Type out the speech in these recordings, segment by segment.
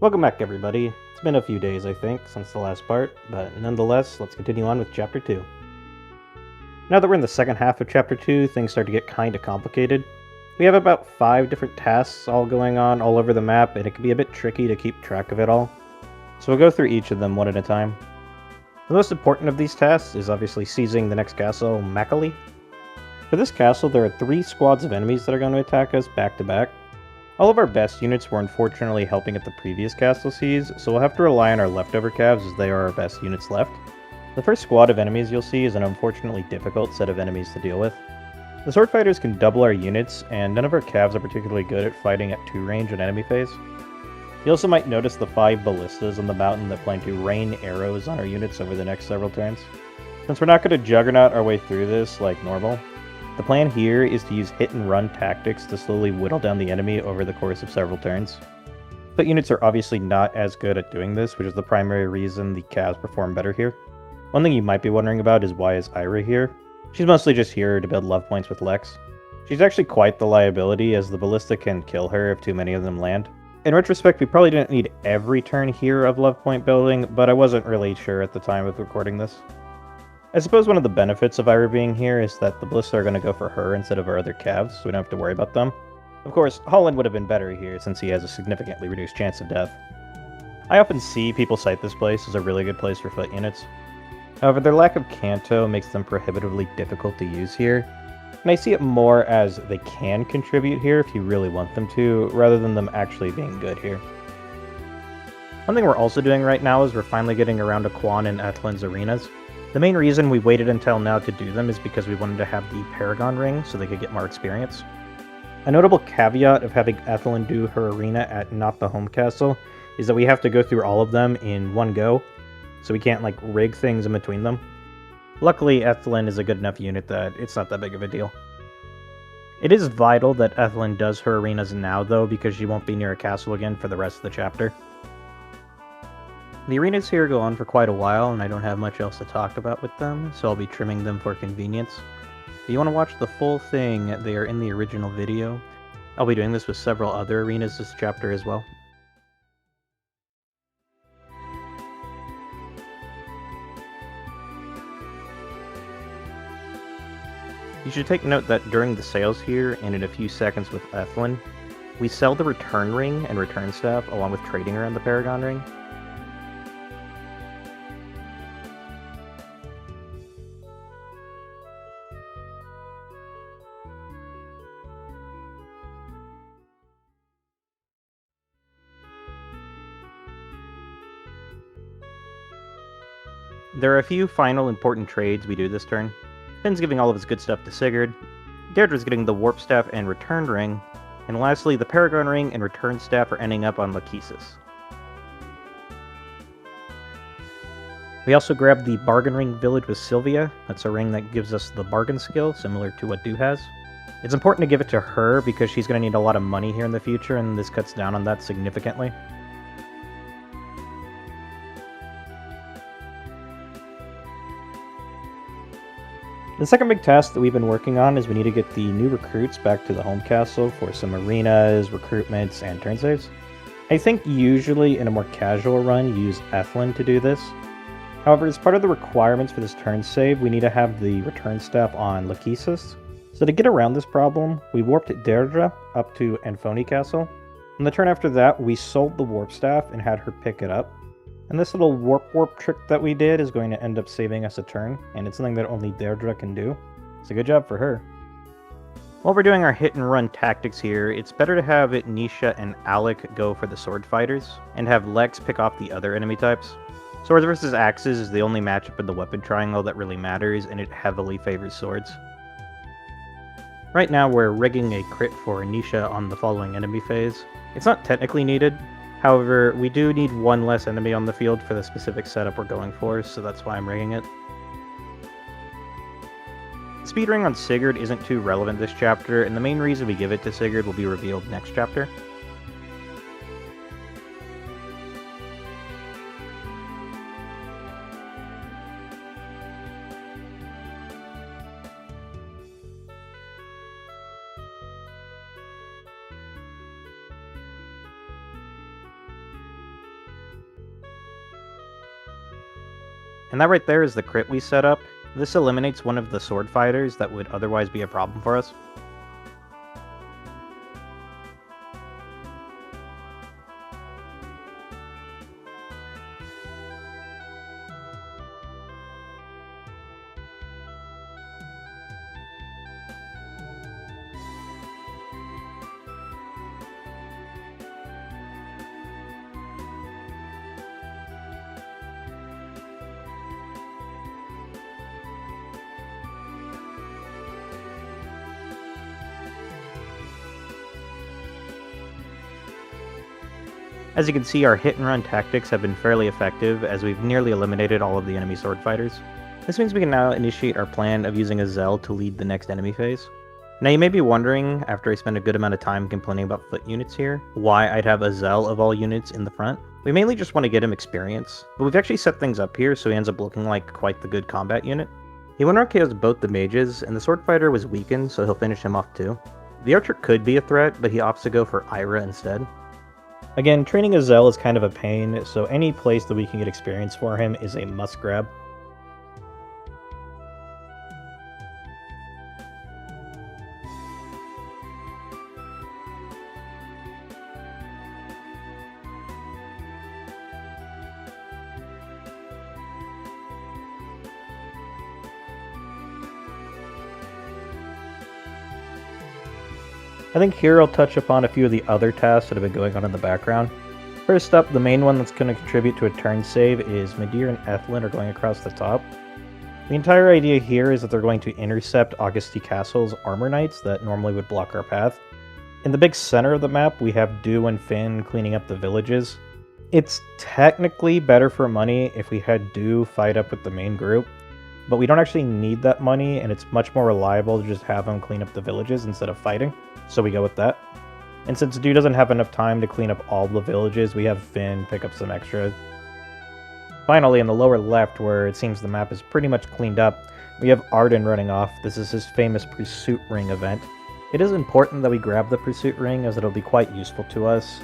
Welcome back, everybody. It's been a few days, I think, since the last part, but nonetheless, let's continue on with Chapter 2. Now that we're in the second half of Chapter 2, things start to get kinda complicated. We have about 5 different tasks all going on all over the map, and it can be a bit tricky to keep track of it all. So we'll go through each of them one at a time. The most important of these tasks is obviously seizing the next castle, Moli. For this castle, there are 3 squads of enemies that are going to attack us back to back. All of our best units were unfortunately helping at the previous castle siege, so we'll have to rely on our leftover calves as they are our best units left. The first squad of enemies you'll see is an unfortunately difficult set of enemies to deal with. The sword fighters can double our units, and none of our calves are particularly good at fighting at 2 range on enemy phase. You also might notice the 5 ballistas on the mountain that plan to rain arrows on our units over the next several turns. Since we're not going to juggernaut our way through this like normal, the plan here is to use hit-and-run tactics to slowly whittle down the enemy over the course of several turns. But units are obviously not as good at doing this, which is the primary reason the calves perform better here. One thing you might be wondering about is why is Ira here? She's mostly just here to build love points with Lex. She's actually quite the liability, as the ballista can kill her if too many of them land. In retrospect, we probably didn't need every turn here of love point building, but I wasn't really sure at the time of recording this. I suppose one of the benefits of Ira being here is that the ballista are going to go for her instead of our other calves, so we don't have to worry about them. Of course, Holland would have been better here since he has a significantly reduced chance of death. I often see people cite this place as a really good place for foot units. However, their lack of Canto makes them prohibitively difficult to use here, and I see it more as they can contribute here if you really want them to, rather than them actually being good here. One thing we're also doing right now is we're finally getting around to Quan and Ethelin's arenas. The main reason we waited until now to do them is because we wanted to have the Paragon ring so they could get more experience. A notable caveat of having Ethelin do her arena at not the home castle is that we have to go through all of them in one go, so we can't rig things in between them. Luckily, Ethelin is a good enough unit that it's not that big of a deal. It is vital that Ethelin does her arenas now though, because she won't be near a castle again for the rest of the chapter. The arenas here go on for quite a while, and I don't have much else to talk about with them, so I'll be trimming them for convenience. If you want to watch the full thing, they are in the original video. I'll be doing this with several other arenas this chapter as well. You should take note that during the sales here, and in a few seconds with Ethelin, we sell the return ring and return staff along with trading around the Paragon ring. There are a few final important trades we do this turn. Finn's giving all of his good stuff to Sigurd, Deirdre's getting the Warp Staff and Return Ring, and lastly the Paragon Ring and Return Staff are ending up on Lachesis. We also grabbed the Bargain Ring Village with Sylvia. That's a ring that gives us the bargain skill, similar to what Du has. It's important to give it to her because she's going to need a lot of money here in the future, and this cuts down on that significantly. The second big task that we've been working on is we need to get the new recruits back to the home castle for some arenas, recruitments, and turn saves. I think usually in a more casual run you use Ethelin to do this. However, as part of the requirements for this turn save, we need to have the return staff on Lachesis. So to get around this problem, we warped Deirdre up to Anfoni Castle. On the turn after that, we sold the warp staff and had her pick it up. And this little warp trick that we did is going to end up saving us a turn, and it's something that only Deirdre can do. It's a good job for her. While we're doing our hit-and-run tactics here, it's better to have Nisha and Alec go for the sword fighters, and have Lex pick off the other enemy types. Swords versus axes is the only matchup in the weapon triangle that really matters, and it heavily favors swords. Right now we're rigging a crit for Nisha on the following enemy phase. It's not technically needed. However, we do need one less enemy on the field for the specific setup we're going for, so that's why I'm rigging it. Speed ring on Sigurd isn't too relevant this chapter, and the main reason we give it to Sigurd will be revealed next chapter. And that right there is the crit we set up. This eliminates one of the sword fighters that would otherwise be a problem for us. As you can see, our hit and run tactics have been fairly effective as we've nearly eliminated all of the enemy sword fighters. This means we can now initiate our plan of using a Zell to lead the next enemy phase. Now you may be wondering, after I spend a good amount of time complaining about foot units here, why I'd have a Zell of all units in the front. We mainly just want to get him experience, but we've actually set things up here so he ends up looking like quite the good combat unit. He 1-RKOs both the mages, and the sword fighter was weakened, so he'll finish him off too. The archer could be a threat, but he opts to go for Ira instead. Again, training a Zell is kind of a pain, so any place that we can get experience for him is a must grab. I think here I'll touch upon a few of the other tasks that have been going on in the background. First up, the main one that's going to contribute to a turn save is Midir and Ethlin are going across the top. The entire idea here is that they're going to intercept Augusti Castle's armor knights that normally would block our path. In the big center of the map, we have Dew and Finn cleaning up the villages. It's technically better for money if we had Dew fight up with the main group, but we don't actually need that money, and it's much more reliable to just have him clean up the villages instead of fighting. So we go with that. And since Dew doesn't have enough time to clean up all the villages, we have Finn pick up some extra. Finally, in the lower left, where it seems the map is pretty much cleaned up, we have Arden running off. This is his famous Pursuit Ring event. It is important that we grab the Pursuit Ring, as it'll be quite useful to us.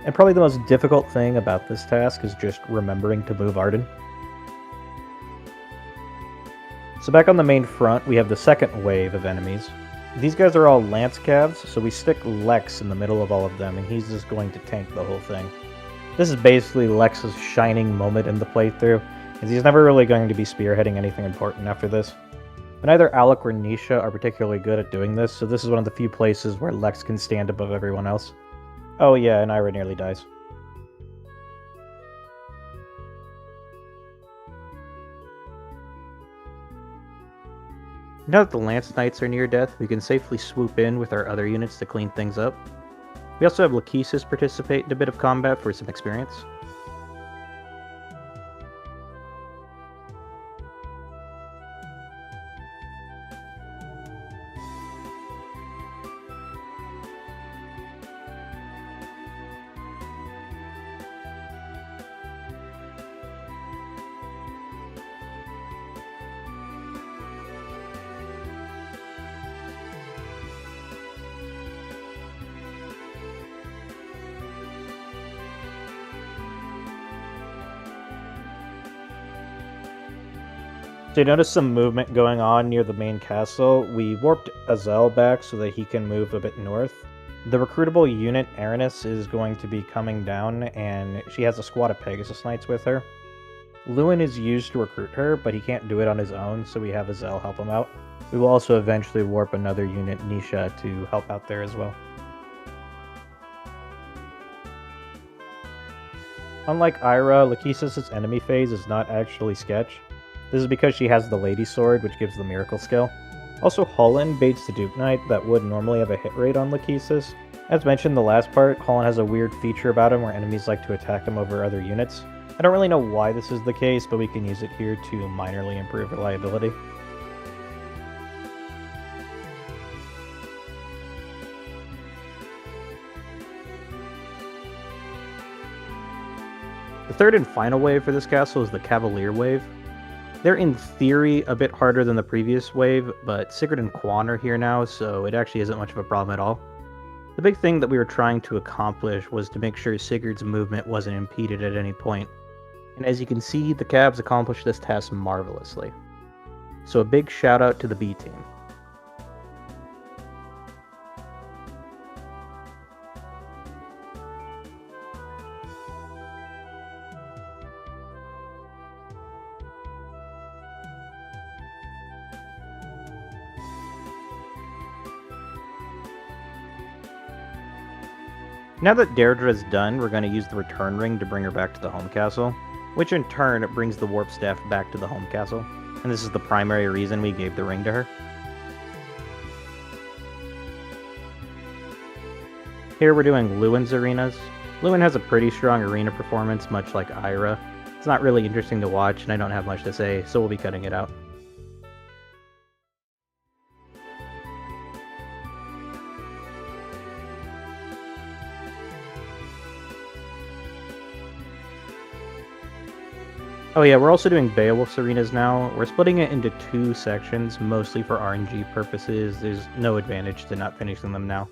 And probably the most difficult thing about this task is just remembering to move Arden. So back on the main front, we have the second wave of enemies. These guys are all Lance Cavs, so we stick Lex in the middle of all of them, and he's just going to tank the whole thing. This is basically Lex's shining moment in the playthrough, as he's never really going to be spearheading anything important after this. But neither Alec or Nisha are particularly good at doing this, so this is one of the few places where Lex can stand above everyone else. Oh yeah, and Ira nearly dies. Now that the Lance Knights are near death, we can safely swoop in with our other units to clean things up. We also have Lachesis participate in a bit of combat for some experience. So you notice some movement going on near the main castle. We warped Azel back so that he can move a bit north. The recruitable unit, Aranis, is going to be coming down, and she has a squad of Pegasus Knights with her. Lewin is used to recruit her, but he can't do it on his own, so we have Azel help him out. We will also eventually warp another unit, Nisha, to help out there as well. Unlike Ira, Lachesis' enemy phase is not actually sketch. This is because she has the Lady Sword, which gives the Miracle skill. Also, Holland baits the Duke Knight that would normally have a hit rate on Lachesis. As mentioned in the last part, Holland has a weird feature about him where enemies like to attack him over other units. I don't really know why this is the case, but we can use it here to minorly improve reliability. The third and final wave for this castle is the Cavalier wave. They're in theory a bit harder than the previous wave, but Sigurd and Quan are here now, so it actually isn't much of a problem at all. The big thing that we were trying to accomplish was to make sure Sigurd's movement wasn't impeded at any point. And as you can see, the Cavs accomplished this task marvelously. So a big shout out to the B team. Now that Deirdre is done, we're going to use the return ring to bring her back to the home castle, which in turn brings the warp staff back to the home castle, and this is the primary reason we gave the ring to her. Here we're doing Lewin's arenas. Lewin has a pretty strong arena performance, much like Ira. It's not really interesting to watch, and I don't have much to say, so we'll be cutting it out. Oh yeah, we're also doing Beowulf's arenas now. We're splitting it into 2 sections, mostly for RNG purposes. There's no advantage to not finishing them now.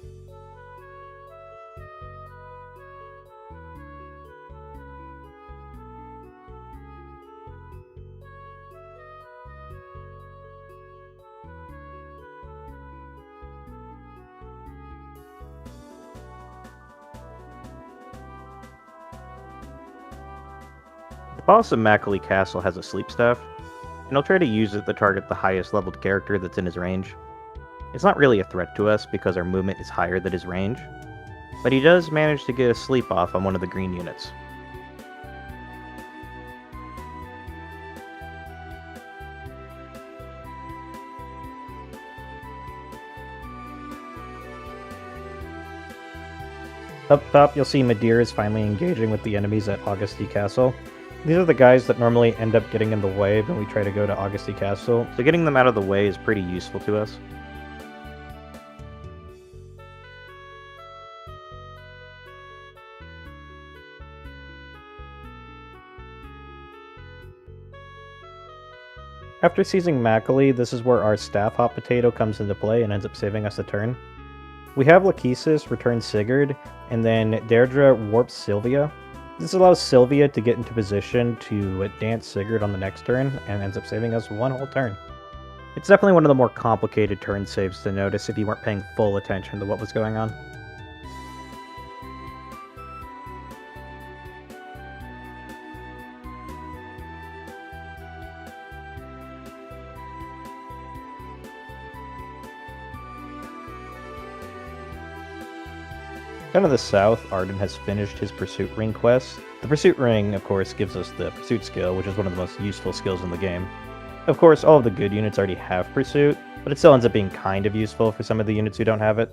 The boss of Moli Castle has a sleep staff, and he'll try to use it to target the highest leveled character that's in his range. It's not really a threat to us because our movement is higher than his range, but he does manage to get a sleep off on one of the green units. Up top, you'll see Madeir is finally engaging with the enemies at Augusti Castle. These are the guys that normally end up getting in the way when we try to go to Augusti Castle, so getting them out of the way is pretty useful to us. After seizing Moli, this is where our Staff Hot Potato comes into play and ends up saving us a turn. We have Lachesis return Sigurd, and then Deirdre warps Sylvia. This allows Sylvia to get into position to dance Sigurd on the next turn, and ends up saving us 1 whole turn. It's definitely one of the more complicated turn saves to notice if you weren't paying full attention to what was going on. Down to the south, Arden has finished his Pursuit Ring quest. The Pursuit Ring, of course, gives us the Pursuit skill, which is one of the most useful skills in the game. Of course, all of the good units already have Pursuit, but it still ends up being kind of useful for some of the units who don't have it.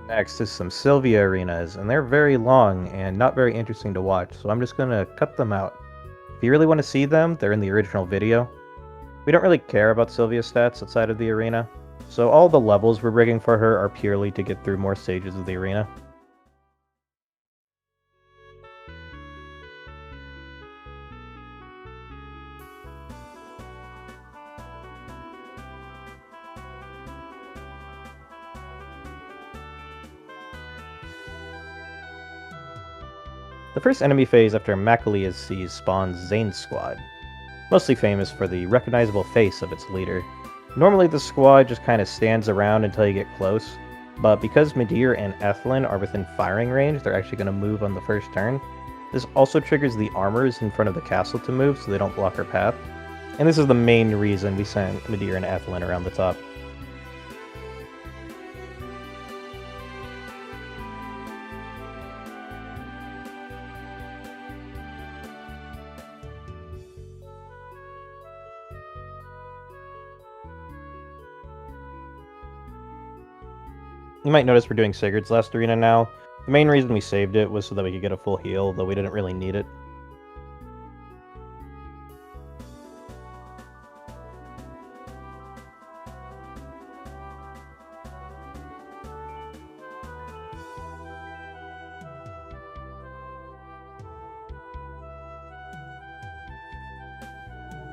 Next is some Sylvia arenas, and they're very long and not very interesting to watch, so I'm just gonna cut them out. If you really want to see them, they're in the original video. We don't really care about Sylvia's stats outside of the arena, so all the levels we're rigging for her are purely to get through more stages of the arena. The first enemy phase after Moli is seized spawns Zane's squad, mostly famous for the recognizable face of its leader. Normally the squad just kind of stands around until you get close, but because Madeir and Ethlin are within firing range, they're actually going to move on the first turn. This also triggers the armors in front of the castle to move so they don't block our path, and this is the main reason we sent Madeir and Ethlin around the top. You might notice we're doing Sigurd's last arena now. The main reason we saved it was so that we could get a full heal, though we didn't really need it.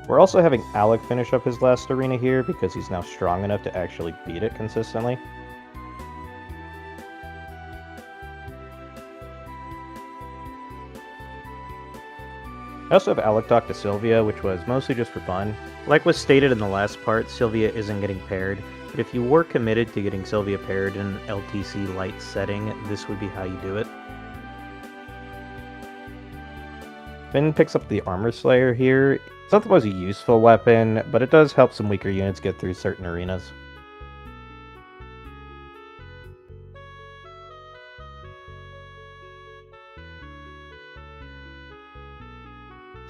We're also having Alec finish up his last arena here because he's now strong enough to actually beat it consistently. I also have Alec talk to Sylvia, which was mostly just for fun. Like was stated in the last part, Sylvia isn't getting paired, but if you were committed to getting Sylvia paired in an LTC light setting, this would be how you do it. Finn picks up the Armor Slayer here. It's not the most useful weapon, but it does help some weaker units get through certain arenas.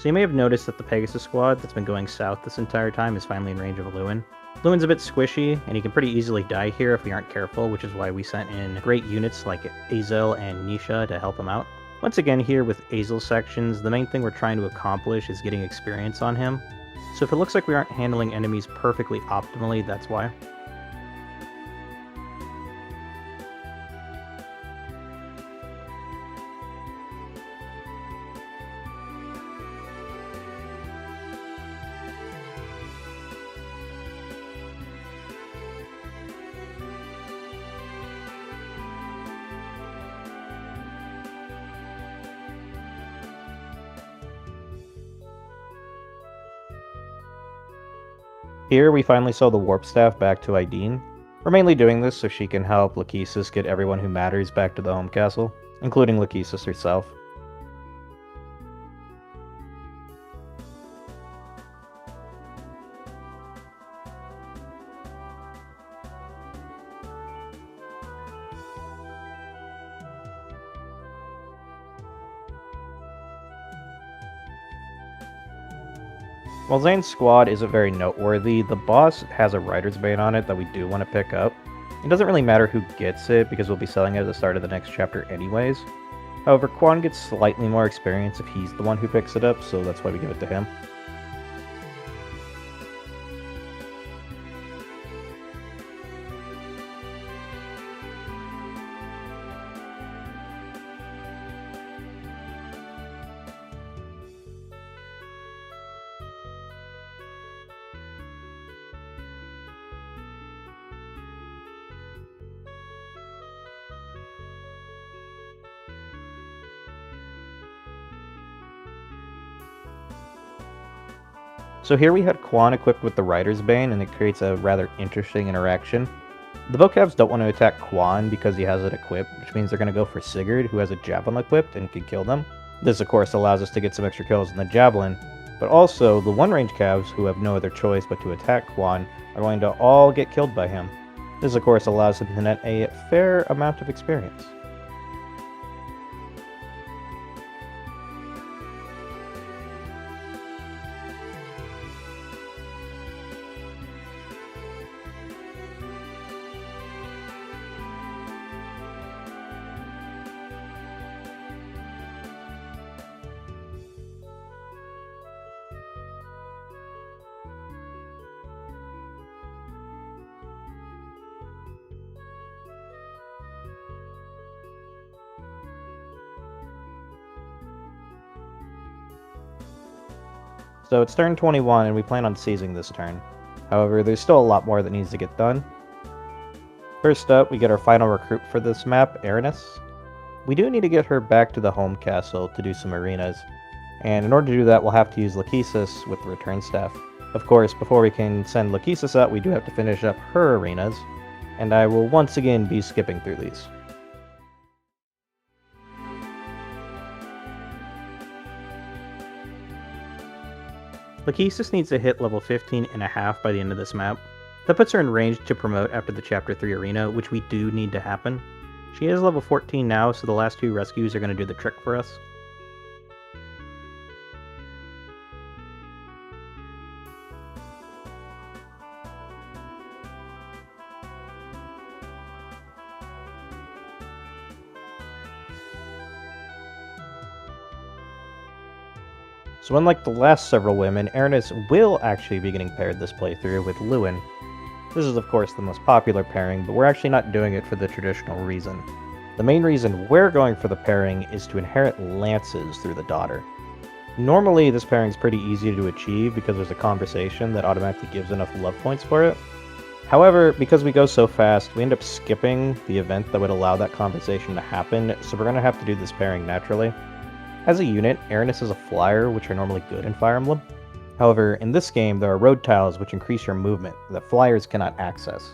So you may have noticed that the Pegasus squad that's been going south this entire time is finally in range of Lewin. Lewin's a bit squishy, and he can pretty easily die here if we aren't careful, which is why we sent in great units like Azel and Nisha to help him out. Once again here with Azel's sections, the main thing we're trying to accomplish is getting experience on him. So if it looks like we aren't handling enemies perfectly optimally, that's why. Here we finally sell the Warp Staff back to Ideen. We're mainly doing this so she can help Lachesis get everyone who matters back to the home castle, including Lachesis herself. While Zane's squad isn't very noteworthy, the boss has a Rider's Bane on it that we do want to pick up. It doesn't really matter who gets it, because we'll be selling it at the start of the next chapter anyways. However, Quan gets slightly more experience if he's the one who picks it up, so that's why we give it to him. So here we had Quan equipped with the Rider's Bane, and it creates a rather interesting interaction. The vocabs don't want to attack Quan because he has it equipped, which means they're going to go for Sigurd, who has a Javelin equipped and can kill them. This of course allows us to get some extra kills in the Javelin, but also the one-range calves, who have no other choice but to attack Quan, are going to all get killed by him. This of course allows him to net a fair amount of experience. So it's turn 21 and we plan on seizing this turn. However, there's still a lot more that needs to get done. First up, we get our final recruit for this map, Aranis. We do need to get her back to the home castle to do some arenas, and in order to do that we'll have to use Lachesis with the return staff. Of course, before we can send Lachesis out, we do have to finish up her arenas, and I will once again be skipping through these. Lachesis needs to hit level 15.5 by the end of this map. That puts her in range to promote after the Chapter 3 arena, which we do need to happen. She is level 14 now, so the last two rescues are going to do the trick for us. So unlike the last several women, Aranis will actually be getting paired this playthrough with Lewin. This is of course the most popular pairing, but we're actually not doing it for the traditional reason. The main reason we're going for the pairing is to inherit lances through the daughter. Normally this pairing is pretty easy to achieve because there's a conversation that automatically gives enough love points for it. However, because we go so fast, we end up skipping the event that would allow that conversation to happen, so we're going to have to do this pairing naturally. As a unit, Aranus is a flyer, which are normally good in Fire Emblem. However, in this game, there are road tiles which increase your movement that flyers cannot access.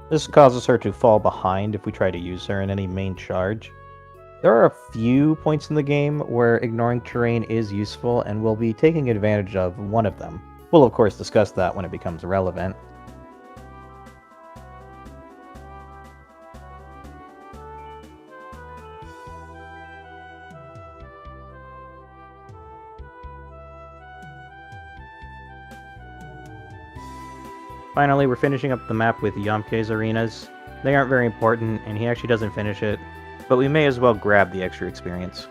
This causes her to fall behind if we try to use her in any main charge. There are a few points in the game where ignoring terrain is useful, and we'll be taking advantage of one of them. We'll of course discuss that when it becomes relevant. Finally, we're finishing up the map with Yomke's arenas. They aren't very important, and he actually doesn't finish it, but we may as well grab the extra experience.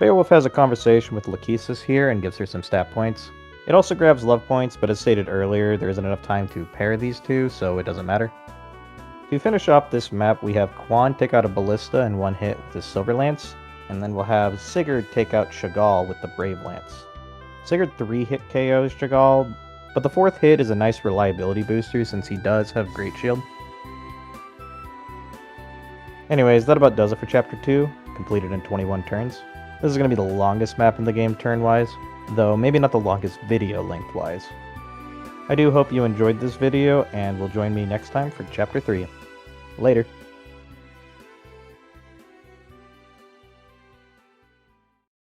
Beowulf has a conversation with Lachesis here and gives her some stat points. It also grabs love points, but as stated earlier, there isn't enough time to pair these two, so it doesn't matter. To finish off this map, we have Quan take out a Ballista in one hit with his Silver Lance, and then we'll have Sigurd take out Chagall with the Brave Lance. Sigurd 3-hit KOs Chagall, but the 4th hit is a nice reliability booster since he does have Great Shield. Anyways, that about does it for Chapter 2, completed in 21 turns. This is going to be the longest map in the game turn-wise, though maybe not the longest video length-wise. I do hope you enjoyed this video, and will join me next time for Chapter 3. Later.